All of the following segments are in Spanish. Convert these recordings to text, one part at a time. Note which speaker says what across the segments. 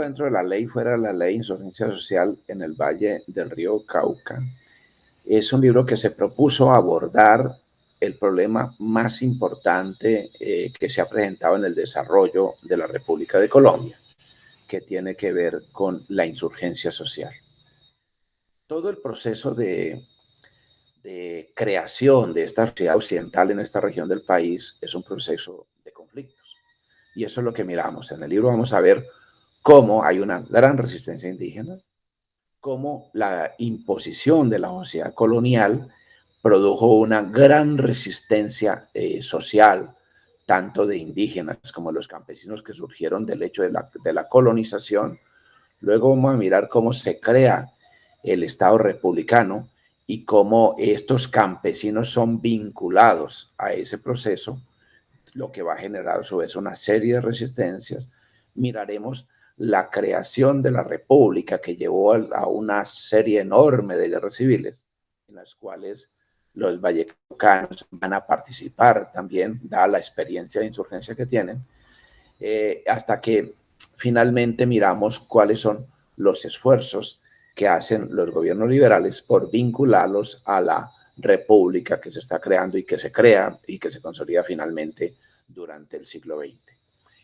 Speaker 1: capítulo dentro de la ley, fuera de la ley, Insurgencia Social en el Valle del Río Cauca, es un libro que se propuso abordar el problema más importante que se ha presentado en el desarrollo de la República de Colombia, que tiene que ver con la insurgencia social. Todo el proceso de creación de esta sociedad occidental en esta región del país es un proceso de conflictos. Y eso es lo que miramos. En el libro vamos a ver cómo hay una gran resistencia indígena, cómo la imposición de la sociedad colonial produjo una gran resistencia social, tanto de indígenas como de los campesinos que surgieron del hecho de la colonización. Luego vamos a mirar cómo se crea el Estado republicano y cómo estos campesinos son vinculados a ese proceso, lo que va a generar a su vez una serie de resistencias. Miraremos la creación de la República, que llevó a una serie enorme de guerras civiles, en las cuales los vallecaucanos van a participar también, dada la experiencia de insurgencia que tienen, hasta que finalmente miramos cuáles son los esfuerzos que hacen los gobiernos liberales por vincularlos a la república que se está creando y que se crea y que se consolida finalmente durante el siglo XX.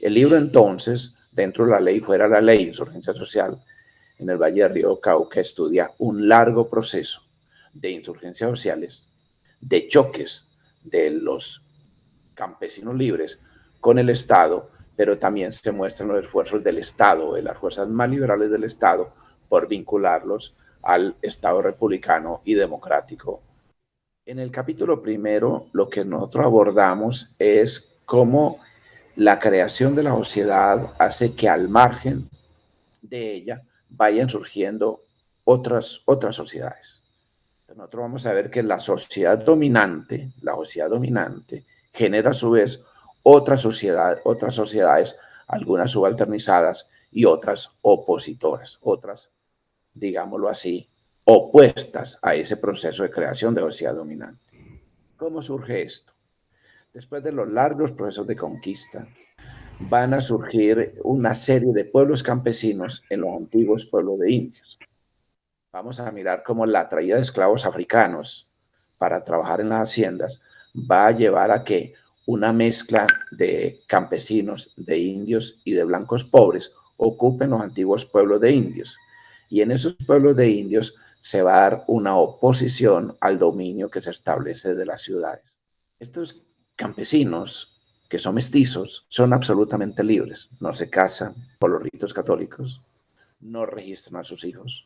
Speaker 1: El libro entonces, dentro de la ley, fuera de la ley, Insurgencia Social en el Valle del Río Cauca, estudia un largo proceso de insurgencias sociales, de choques de los campesinos libres con el Estado, pero también se muestran los esfuerzos del Estado, de las fuerzas más liberales del Estado, por vincularlos al Estado republicano y democrático. En el capítulo primero, lo que nosotros abordamos es cómo la creación de la sociedad hace que al margen de ella vayan surgiendo otras sociedades. Entonces nosotros vamos a ver que la sociedad dominante genera a su vez otras sociedades, algunas subalternizadas y otras opositoras, otras, digámoslo así, opuestas a ese proceso de creación de sociedad dominante. ¿Cómo surge esto? Después de los largos procesos de conquista, van a surgir una serie de pueblos campesinos en los antiguos pueblos de indios. Vamos a mirar cómo la traída de esclavos africanos para trabajar en las haciendas va a llevar a que una mezcla de campesinos, de indios y de blancos pobres ocupen los antiguos pueblos de indios. Y en esos pueblos de indios se va a dar una oposición al dominio que se establece de las ciudades. Estos campesinos, que son mestizos, son absolutamente libres. No se casan por los ritos católicos, no registran a sus hijos,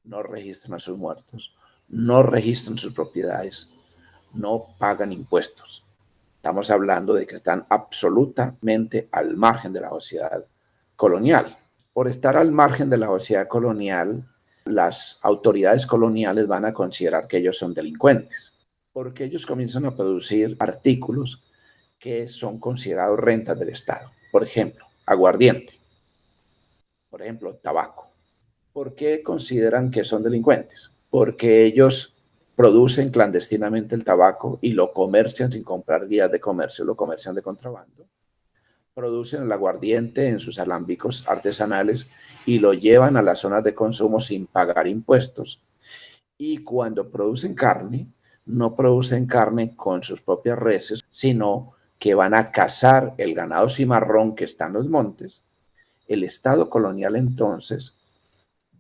Speaker 1: no registran a sus muertos, no registran sus propiedades, no pagan impuestos. Estamos hablando de que están absolutamente al margen de la sociedad colonial. Por estar al margen de la sociedad colonial, las autoridades coloniales van a considerar que ellos son delincuentes, porque ellos comienzan a producir artículos que son considerados rentas del Estado. Por ejemplo, aguardiente. Por ejemplo, tabaco. ¿Por qué consideran que son delincuentes? Porque ellos producen clandestinamente el tabaco y lo comercian sin comprar guías de comercio, lo comercian de contrabando. Producen el aguardiente en sus alambicos artesanales y lo llevan a las zonas de consumo sin pagar impuestos. Y cuando producen carne, no producen carne con sus propias reses, sino que van a cazar el ganado cimarrón que está en los montes. El Estado colonial entonces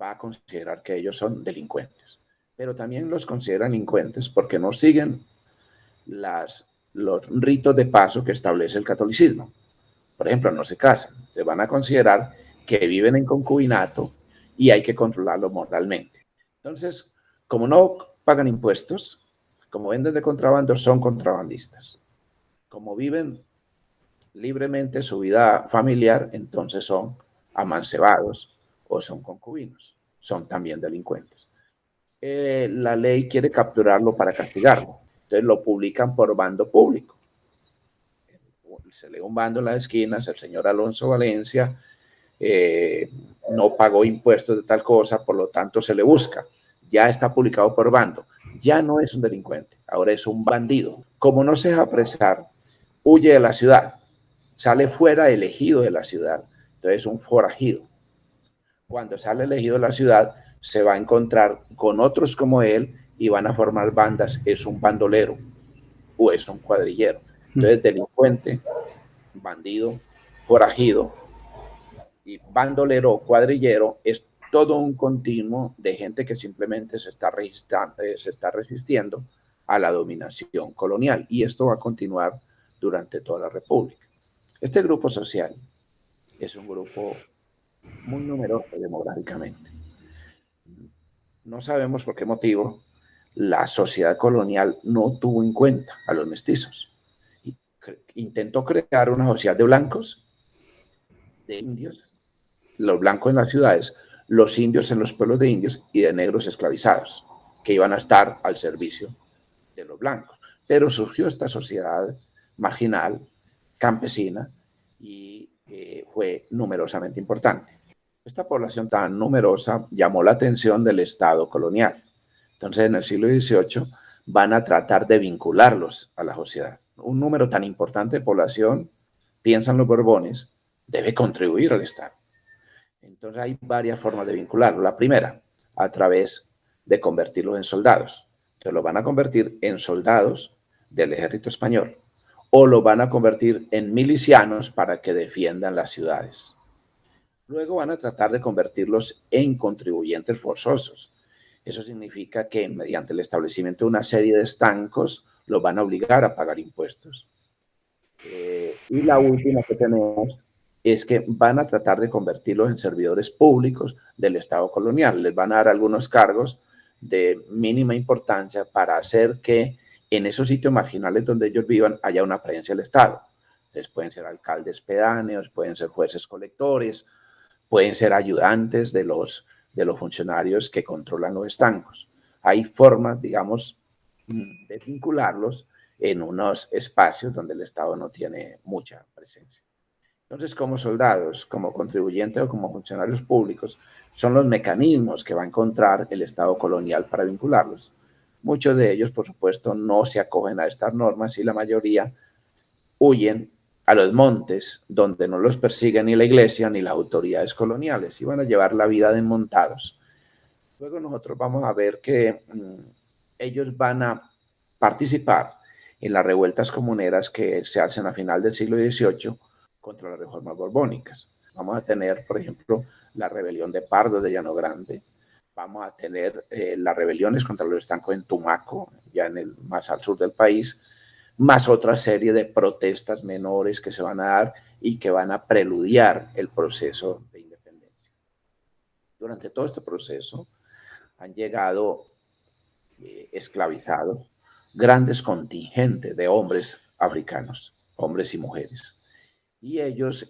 Speaker 1: va a considerar que ellos son delincuentes, pero también los consideran delincuentes porque no siguen los ritos de paso que establece el catolicismo. Por ejemplo, no se casan, se van a considerar que viven en concubinato y hay que controlarlo moralmente. Entonces, como no pagan impuestos, como venden de contrabando, son contrabandistas. Como viven libremente su vida familiar, entonces son amancebados o son concubinos, son también delincuentes. La ley quiere capturarlo para castigarlo, entonces lo publican por bando público. Se lee un bando en las esquinas, el señor Alonso Valencia no pagó impuestos de tal cosa, por lo tanto se le busca. Ya está publicado por bando, ya no es un delincuente, ahora es un bandido. Como no se deja apresar, huye de la ciudad, sale fuera elegido de la ciudad, entonces es un forajido. Cuando sale elegido de la ciudad, se va a encontrar con otros como él y van a formar bandas. Es un bandolero o es un cuadrillero. Entonces, delincuente, bandido, forajido y bandolero o cuadrillero es todo un continuo de gente que simplemente se está resistiendo a la dominación colonial. Y esto va a continuar durante toda la República. Este grupo social es un grupo muy numeroso demográficamente. No sabemos por qué motivo la sociedad colonial no tuvo en cuenta a los mestizos. Intentó crear una sociedad de blancos, de indios, los blancos en las ciudades, los indios en los pueblos de indios y de negros esclavizados, que iban a estar al servicio de los blancos. Pero surgió esta sociedad marginal, campesina, y fue numerosamente importante. Esta población tan numerosa llamó la atención del Estado colonial. Entonces, en el siglo XVIII van a tratar de vincularlos a la sociedad. Un número tan importante de población, piensan los Borbones, debe contribuir al Estado. Entonces, hay varias formas de vincularlo. La primera, a través de convertirlos en soldados. Entonces, los van a convertir en soldados del ejército español o los van a convertir en milicianos para que defiendan las ciudades. Luego van a tratar de convertirlos en contribuyentes forzosos. Eso significa que mediante el establecimiento de una serie de estancos los van a obligar a pagar impuestos. Y la última que tenemos es que van a tratar de convertirlos en servidores públicos del Estado colonial. Les van a dar algunos cargos de mínima importancia para hacer que en esos sitios marginales donde ellos vivan haya una presencia del Estado. Entonces pueden ser alcaldes pedáneos, pueden ser jueces colectores, pueden ser ayudantes de los funcionarios que controlan los estancos. Hay formas, digamos, de vincularlos en unos espacios donde el Estado no tiene mucha presencia. Entonces, como soldados, como contribuyentes o como funcionarios públicos, son los mecanismos que va a encontrar el Estado colonial para vincularlos. Muchos de ellos, por supuesto, no se acogen a estas normas y la mayoría huyen a los montes donde no los persigue ni la iglesia ni las autoridades coloniales y van a llevar la vida de montados. Luego nosotros vamos a ver que ellos van a participar en las revueltas comuneras que se hacen a final del siglo XVIII contra las reformas borbónicas. Vamos a tener, por ejemplo, la rebelión de Pardo de Llano Grande, vamos a tener las rebeliones contra los estancos en Tumaco, ya en el más al sur del país, más otra serie de protestas menores que se van a dar y que van a preludiar el proceso de independencia. Durante todo este proceso han llegado esclavizados grandes contingentes de hombres africanos, hombres y mujeres. Y ellos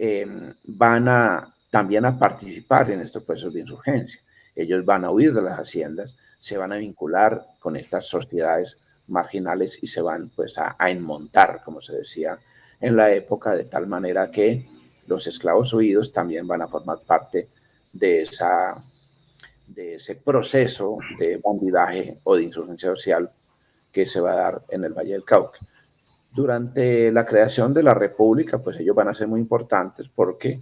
Speaker 1: van también a participar en estos procesos de insurgencia. Ellos van a huir de las haciendas, se van a vincular con estas sociedades marginales y se van pues a enmontar, como se decía en la época, de tal manera que los esclavos huidos también van a formar parte de ese proceso de bandidaje o de insurgencia social que se va a dar en el Valle del Cauca. Durante la creación de la República, pues ellos van a ser muy importantes porque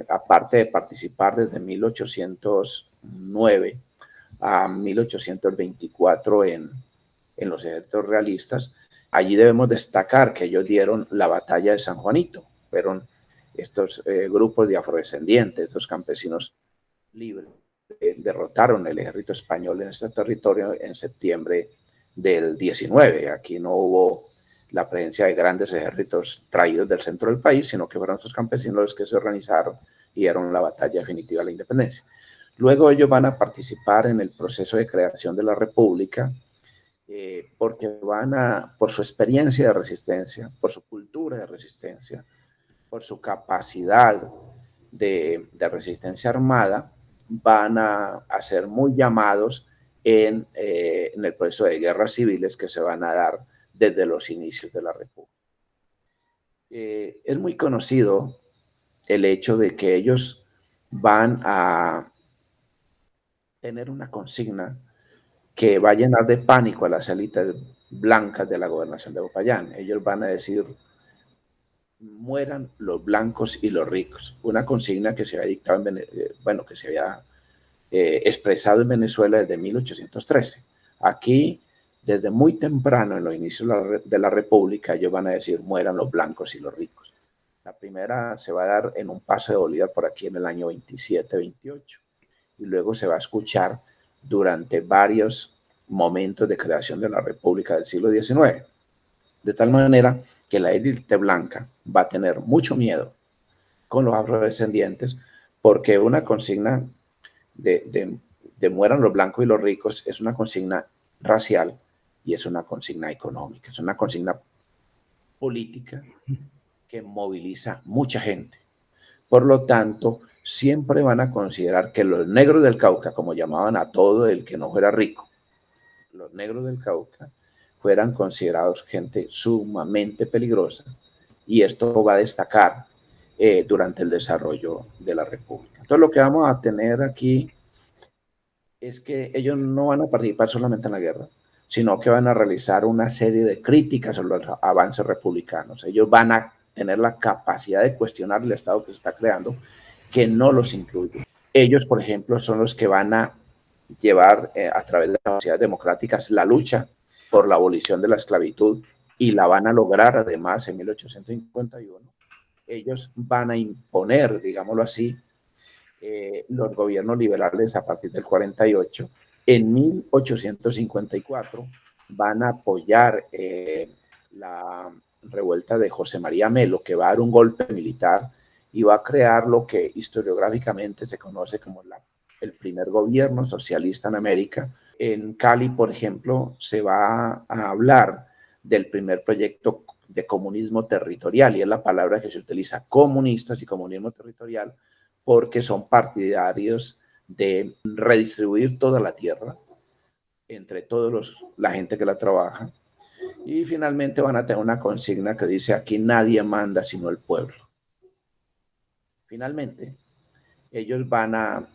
Speaker 1: aparte de participar desde 1809 a 1824 en los ejércitos realistas, allí debemos destacar que ellos dieron la batalla de San Juanito. Fueron estos grupos de afrodescendientes, estos campesinos libres, derrotaron el ejército español en este territorio en septiembre del 19. Aquí no hubo la presencia de grandes ejércitos traídos del centro del país, sino que fueron estos campesinos los que se organizaron y dieron la batalla definitiva de la independencia. Luego ellos van a participar en el proceso de creación de la República, porque por su experiencia de resistencia, por su cultura de resistencia, por su capacidad de resistencia armada, van a ser muy llamados en el proceso de guerras civiles que se van a dar desde los inicios de la República. Es muy conocido el hecho de que ellos van a tener una consigna que va a llenar de pánico a las élites blancas de la gobernación de Popayán. Ellos van a decir: mueran los blancos y los ricos, una consigna que se había dictado que se había expresado en Venezuela desde 1813. Aquí, desde muy temprano, en los inicios de la República, ellos van a decir mueran los blancos y los ricos. La primera se va a dar en un paso de Bolívar por aquí en el año 27, 28, y luego se va a escuchar durante varios momentos de creación de la República del siglo XIX. De tal manera que la élite blanca va a tener mucho miedo con los afrodescendientes, porque una consigna de mueran los blancos y los ricos es una consigna racial y es una consigna económica, es una consigna política que moviliza mucha gente. Por lo tanto, siempre van a considerar que los negros del Cauca, como llamaban a todo el que no fuera rico, los negros del Cauca fueran considerados gente sumamente peligrosa, y esto va a destacar durante el desarrollo de la República. Entonces, lo que vamos a tener aquí es que ellos no van a participar solamente en la guerra, sino que van a realizar una serie de críticas a los avances republicanos. Ellos van a tener la capacidad de cuestionar el Estado que se está creando, que no los incluye. Ellos, por ejemplo, son los que van a llevar a través de las sociedades democráticas la lucha por la abolición de la esclavitud, y la van a lograr además en 1851. Ellos van a imponer, digámoslo así, los gobiernos liberales a partir del 48. En 1854 van a apoyar la revuelta de José María Melo, que va a dar un golpe militar y va a crear lo que historiográficamente se conoce como el primer gobierno socialista en América. En Cali, por ejemplo, se va a hablar del primer proyecto de comunismo territorial, y es la palabra que se utiliza, comunistas y comunismo territorial, porque son partidarios de redistribuir toda la tierra entre la gente que la trabaja. Y finalmente van a tener una consigna que dice: aquí nadie manda sino el pueblo. Finalmente, ellos van a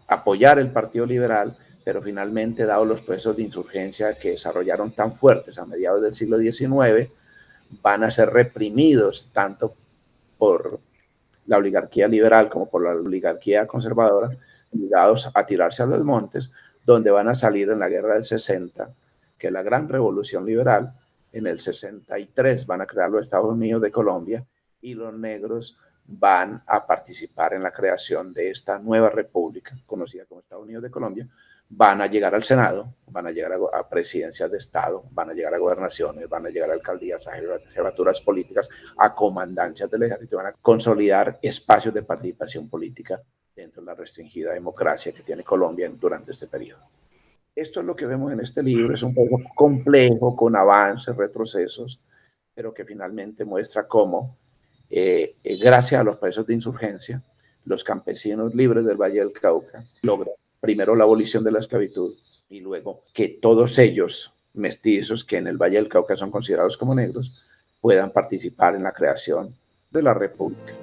Speaker 1: apoyar el Partido Liberal, pero finalmente, dado los procesos de insurgencia que desarrollaron tan fuertes a mediados del siglo XIX, van a ser reprimidos tanto por la oligarquía liberal como por la oligarquía conservadora, ligados a tirarse a los montes, donde van a salir en la guerra del 60, que es la gran revolución liberal. En el 63 van a crear los Estados Unidos de Colombia, y los negros van a participar en la creación de esta nueva república, conocida como Estados Unidos de Colombia. Van a llegar al Senado, van a llegar a presidencias de Estado, van a llegar a gobernaciones, van a llegar a alcaldías, a jefaturas políticas, a comandancias del ejército, van a consolidar espacios de participación política dentro de la restringida democracia que tiene Colombia durante este periodo. Esto es lo que vemos en este libro. Es un poco complejo, con avances, retrocesos, pero que finalmente muestra cómo, gracias a los procesos de insurgencia, los campesinos libres del Valle del Cauca logran primero la abolición de la esclavitud, y luego que todos ellos, mestizos que en el Valle del Cauca son considerados como negros, puedan participar en la creación de la República.